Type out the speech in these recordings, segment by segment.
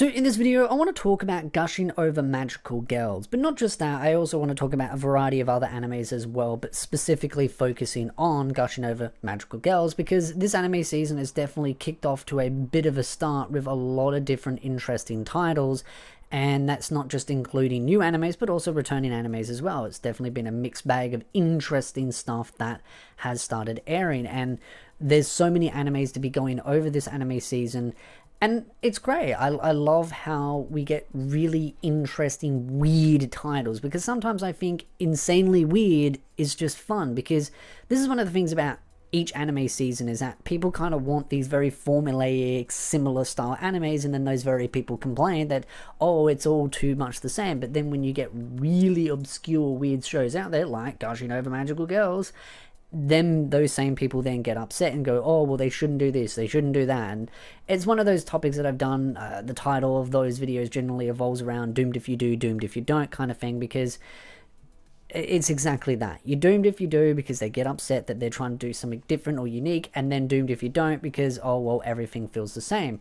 So in this video, I want to talk about gushing over magical girls, but not just that, I also want to talk about a variety of other animes as well, but specifically focusing on gushing over magical girls, because this anime season has definitely kicked off to a bit of a start with a lot of different interesting titles, and that's not just including new animes, but also returning animes as well. It's definitely been a mixed bag of interesting stuff that has started airing, and there's so many animes to be going over this anime season. And it's great. I love how we get really interesting, weird titles, because sometimes I think insanely weird is just fun, because this is one of the things about each anime season is that people kind of want these very formulaic, similar style animes, and then those very people complain that, oh, it's all too much the same. But then when you get really obscure, weird shows out there, like Gushing Over Magical Girls, then those same people then get upset and go, oh, well, they shouldn't do this, they shouldn't do that. And it's one of those topics that I've done. The title of those videos generally evolves around doomed if you do, doomed if you don't kind of thing, because it's exactly that. You're doomed if you do because they get upset that they're trying to do something different or unique, and then doomed if you don't because, oh, well, everything feels the same.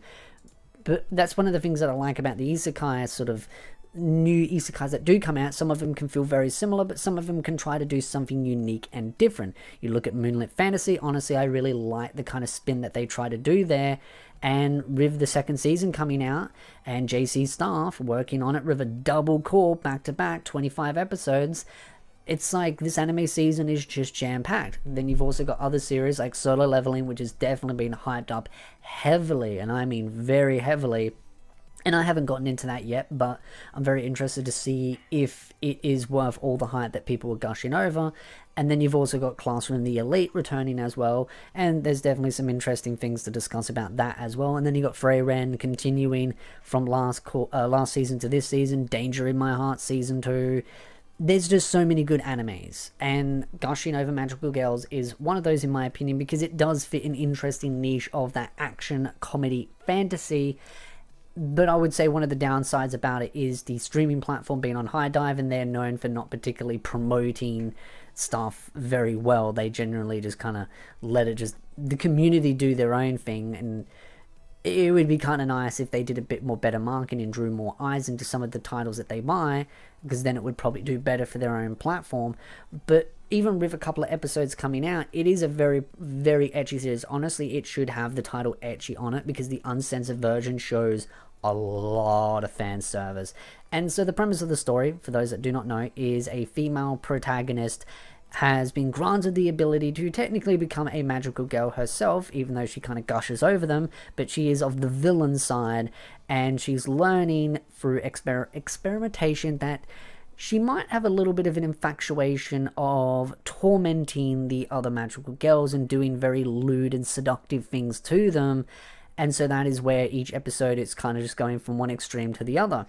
But that's one of the things that I like about the isekai sort of new isekais that do come out. Some of them can feel very similar, but some of them can try to do something unique and different. You look at Moonlit Fantasy, honestly, I really like the kind of spin that they try to do there. And with the second season coming out, and JC's staff working on it with a double core back-to-back 25 episodes, it's like this anime season is just jam-packed. Then you've also got other series like Solo Leveling, which has definitely been hyped up heavily, and I mean very heavily. And I haven't gotten into that yet, but I'm very interested to see if it is worth all the hype that people are gushing over. And then you've also got Classroom the Elite returning as well, and there's definitely some interesting things to discuss about that as well. And then you got Freyren continuing from last season to this season, Danger in My Heart Season 2. There's just so many good animes, and Gushing Over Magical Girls is one of those in my opinion, because it does fit an interesting niche of that action, comedy, fantasy. But I would say one of the downsides about it is the streaming platform being on High Dive, and they're known for not particularly promoting stuff very well. They generally just kind of let it the community do their own thing, and it would be kind of nice if they did a bit more better marketing and drew more eyes into some of the titles that they buy, because then it would probably do better for their own platform. But even with a couple of episodes coming out, it is a very, very ecchi series. Honestly, it should have the title ecchi on it, because the uncensored version shows a lot of fan service. And so the premise of the story, for those that do not know, is a female protagonist has been granted the ability to technically become a magical girl herself, even though she kind of gushes over them, but she is of the villain side, and she's learning through experimentation that she might have a little bit of an infatuation of tormenting the other magical girls and doing very lewd and seductive things to them. And so that is where each episode is kind of just going from one extreme to the other.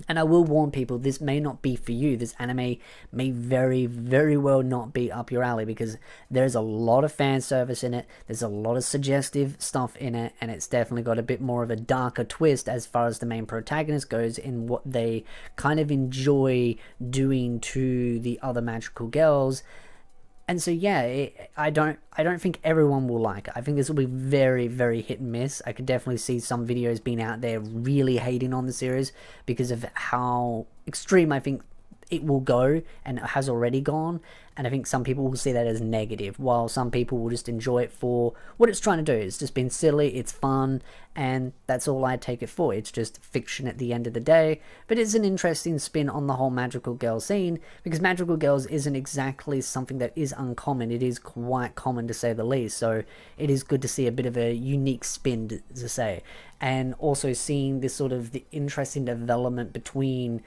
And I will warn people, this may not be for you. This anime may very, very well not be up your alley, because there's a lot of fan service in it. There's a lot of suggestive stuff in it, and it's definitely got a bit more of a darker twist as far as the main protagonist goes in what they kind of enjoy doing to the other magical girls. And so yeah, I don't think everyone will like it. I think this will be very, very hit and miss. I could definitely see some videos being out there really hating on the series because of how extreme I think it will go, and it has already gone. And I think some people will see that as negative, while some people will just enjoy it for what it's trying to do. It's just been silly, it's fun, and that's all I take it for. It's just fiction at the end of the day, but it's an interesting spin on the whole magical girl scene, because magical girls isn't exactly something that is uncommon. It is quite common, to say the least, so it is good to see a bit of a unique spin, to say. And also seeing this sort of the interesting development between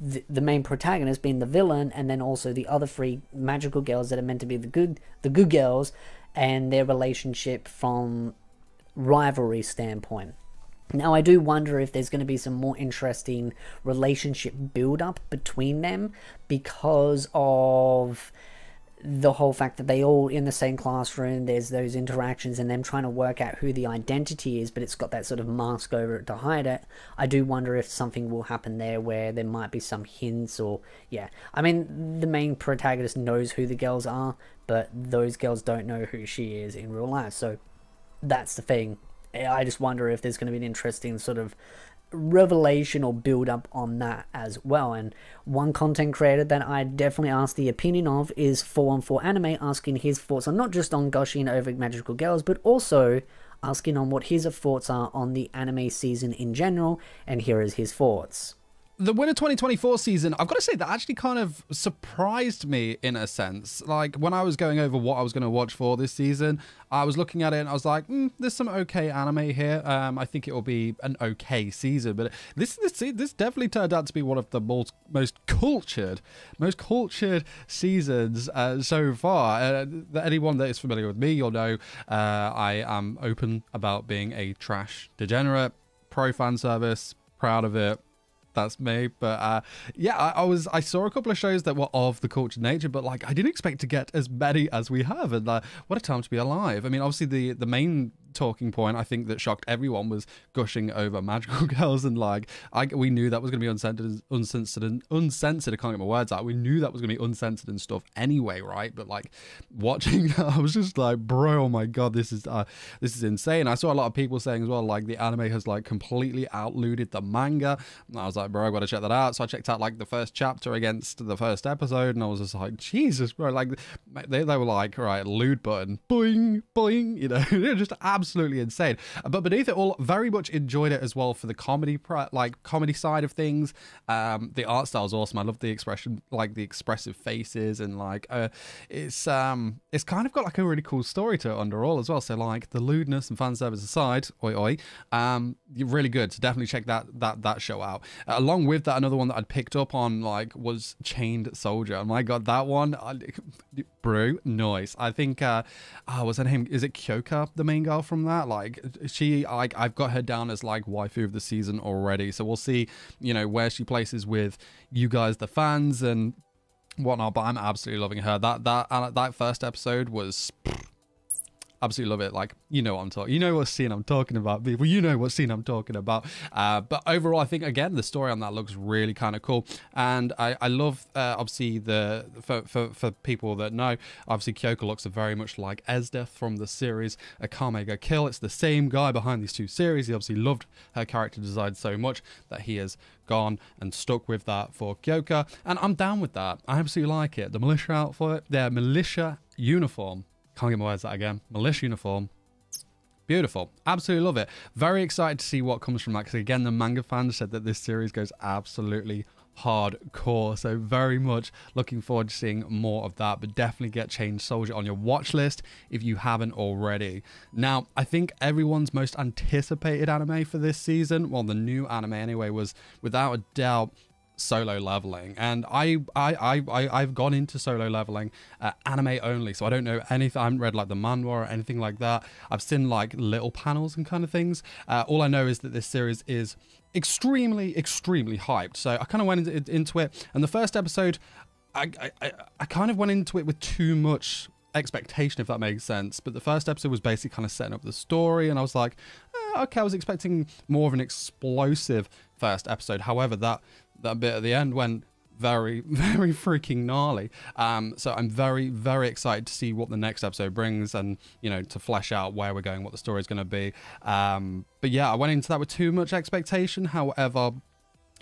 the main protagonist being the villain, and then also the other three magical girls that are meant to be the good girls, and their relationship from rivalry standpoint. Now, I do wonder if there's going to be some more interesting relationship build up between them, because of the whole fact that they all in the same classroom, there's those interactions and them trying to work out who the identity is, but it's got that sort of mask over it to hide it. I do wonder if something will happen there where there might be some hints, or yeah, I mean, the main protagonist knows who the girls are, but those girls don't know who she is in real life, so that's the thing. I just wonder if there's going to be an interesting sort of revelation or build up on that as well. And one content creator that I definitely asked the opinion of is 414 Anime, asking his thoughts on not just on Gushing over Magical Girls, but also asking on what his thoughts are on the anime season in general, and here is his thoughts. The winter 2024 season, I've got to say, that actually kind of surprised me in a sense. Like, when I was going over what I was going to watch for this season, I was looking at it and I was like, there's some okay anime here. I think it will be an okay season. But this definitely turned out to be one of the most cultured seasons so far. Anyone that is familiar with me, you'll know I am open about being a trash degenerate, pro fan service, proud of it. That's me. But yeah, I saw a couple of shows that were of the cultured nature, but like I didn't expect to get as many as we have, and what a time to be alive. I mean, obviously the main talking point I think that shocked everyone was Gushing over Magical Girls, and like we knew that was going to be uncensored. I can't get my words out. We knew that was going to be uncensored and stuff anyway, right? But like watching that, I was just like, bro, oh my god, this is insane. I saw a lot of people saying as well, like the anime has like completely outluded the manga. And I was like, bro, I gotta check that out. So I checked out like the first chapter against the first episode, and I was just like, Jesus, bro, like they were like, right, lewd button, boing boing, you know. They're just absolutely insane. But beneath it all, very much enjoyed it as well for the comedy side of things. The art style is awesome. I love the expression, like the expressive faces, and like it's kind of got like a really cool story to it under all as well. So like the lewdness and fan service aside, really good. So definitely check that show out. Along with that, another one that I'd picked up on like was Chained Soldier. Oh my god, that one, bro, nice. I think what's her name? Is it Kyoka, the main girl from that? Like I've got her down as like waifu of the season already. So we'll see, you know, where she places with you guys, the fans, and whatnot. But I'm absolutely loving her. That first episode was absolutely love it. Like, you know what I'm talking, you know what scene I'm talking about, people. You know what scene I'm talking about. But overall, I think again the story on that looks really kind of cool, and I love obviously for people that know, obviously Kyoka looks very much like Esdeath from the series Akame ga Kill. It's the same guy behind these two series. He obviously loved her character design so much that he has gone and stuck with that for Kyoka, and I'm down with that. I absolutely like it. The militia outfit, their militia uniform. Can't get my words out again. Militia uniform. Beautiful. Absolutely love it. Very excited to see what comes from that, because again, the manga fans said that this series goes absolutely hardcore. So very much looking forward to seeing more of that, but definitely get Chained Soldier on your watch list if you haven't already. Now, I think everyone's most anticipated anime for this season, well, the new anime anyway, was without a doubt Solo Leveling, and I've gone into Solo Leveling anime only, so I don't know anything. I haven't read like the manhwa or anything like that. I've seen like little panels and kind of things. All I know is that this series is extremely hyped, so I kind of went into it, and the first episode I kind of went into it with too much expectation, if that makes sense. But the first episode was basically kind of setting up the story, and I was like, okay, I was expecting more of an explosive first episode. However, that bit at the end went very freaking gnarly. So I'm very excited to see what the next episode brings, and you know, to flesh out where we're going, what the story is going to be. But yeah, I went into that with too much expectation. However,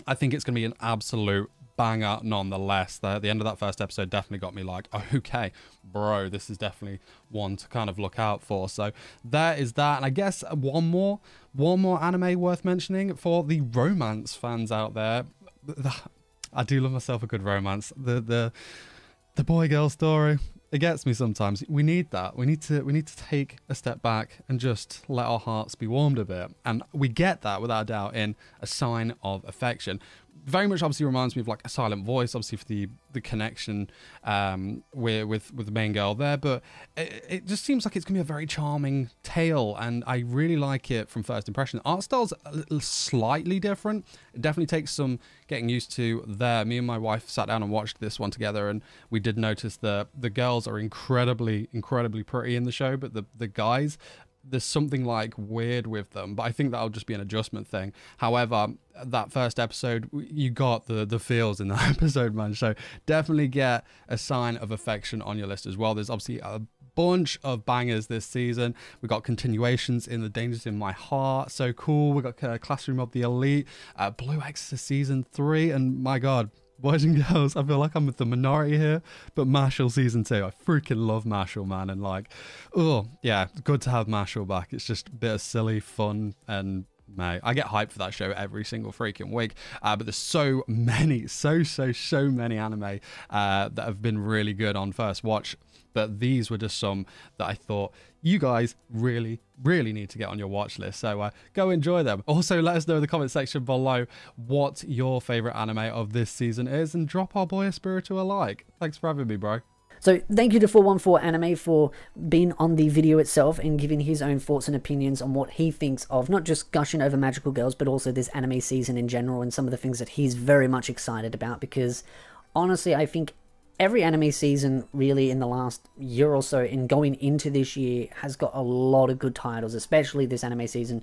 I think it's going to be an absolute banger nonetheless. The end of that first episode definitely got me like, okay, bro, this is definitely one to kind of look out for. So there is that. And I guess one more anime worth mentioning for the romance fans out there. I do love myself a good romance. The boy girl story, it gets me sometimes. We need that. We need to take a step back and just let our hearts be warmed a bit, and we get that without a doubt in A Sign of Affection. Very much obviously reminds me of like A Silent Voice, obviously for the connection with the main girl there, but it just seems like it's gonna be a very charming tale, and I really like it from first impression. Art style's slightly different. It definitely takes some getting used to there. Me and my wife sat down and watched this one together, and we did notice that the girls are incredibly pretty in the show, but the guys, there's something like weird with them, but I think that'll just be an adjustment thing. However, that first episode, you got the feels in that episode, man. So definitely get A Sign of Affection on your list as well. There's obviously a bunch of bangers this season. We got continuations in The Dangers in My Heart, so cool. We got Classroom of the Elite, Blue Exorcist season 3, and my god, boys and girls, I feel like I'm with the minority here, but Marshall season 2, I freaking love Marshall, man. And like, oh yeah, good to have Marshall back. It's just a bit of silly fun, and mate, I get hyped for that show every single freaking week. But there's so many, so many anime that have been really good on first watch. But these were just some that I thought you guys really need to get on your watch list. So go enjoy them. Also, let us know in the comment section below what your favorite anime of this season is, and drop our boy Espiritu a like. Thanks for having me, bro. So thank you to 414 Anime for being on the video itself and giving his own thoughts and opinions on what he thinks of not just Gushing over Magical Girls, but also this anime season in general, and some of the things that he's very much excited about. Because honestly, I think every anime season really in the last year or so and going into this year has got a lot of good titles, especially this anime season.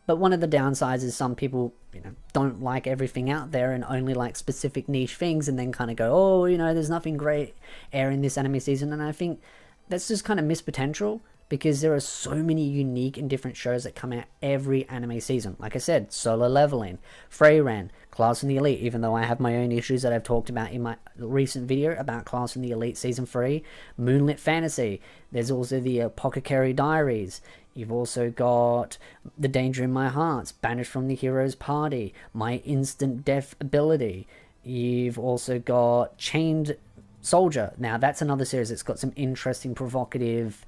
But one of the downsides is some people, don't like everything out there and only like specific niche things, and then kind of go, oh, there's nothing great airing this anime season. And I think that's just kind of missed potential, because there are so many unique and different shows that come out every anime season. Like I said, Solo Leveling, Freyran, Class in the Elite, even though I have my own issues that I've talked about in my recent video about Class in the Elite Season 3, Moonlit Fantasy, there's also the Apothecary Diaries, you've also got The Danger in My Heart, Banished from the Hero's Party, My Instant Death Ability, you've also got Chained Soldier. Now that's another series that's got some interesting, provocative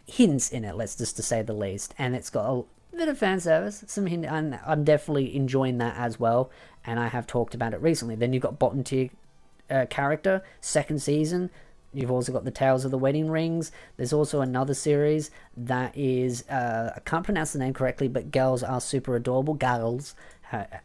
hints in it, let's just to say the least, and it's got a bit of fan service, some hint, and I'm definitely enjoying that as well, and I have talked about it recently. Then you've got Bottom Tier Character, second season. You've also got the Tales of the Wedding Rings. There's also another series that is I can't pronounce the name correctly, but Girls Are Super Adorable, Girls,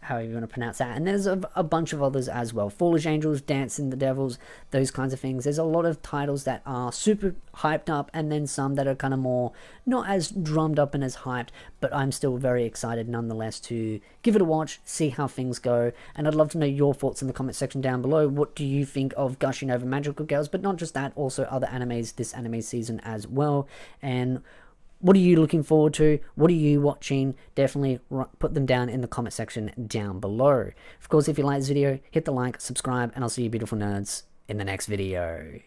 however you want to pronounce that. And there's a bunch of others as well. Foolish Angels, Dancing the Devils, those kinds of things. There's a lot of titles that are super hyped up, and then some that are kind of more not as drummed up and as hyped, but I'm still very excited nonetheless to give it a watch, see how things go. And I'd love to know your thoughts in the comment section down below. What do you think of Gushing over Magical Girls? But not just that, also other animes this anime season as well. And what are you looking forward to? What are you watching? Definitely put them down in the comment section down below. Of course, if you like this video, hit the like, subscribe, and I'll see you beautiful nerds in the next video.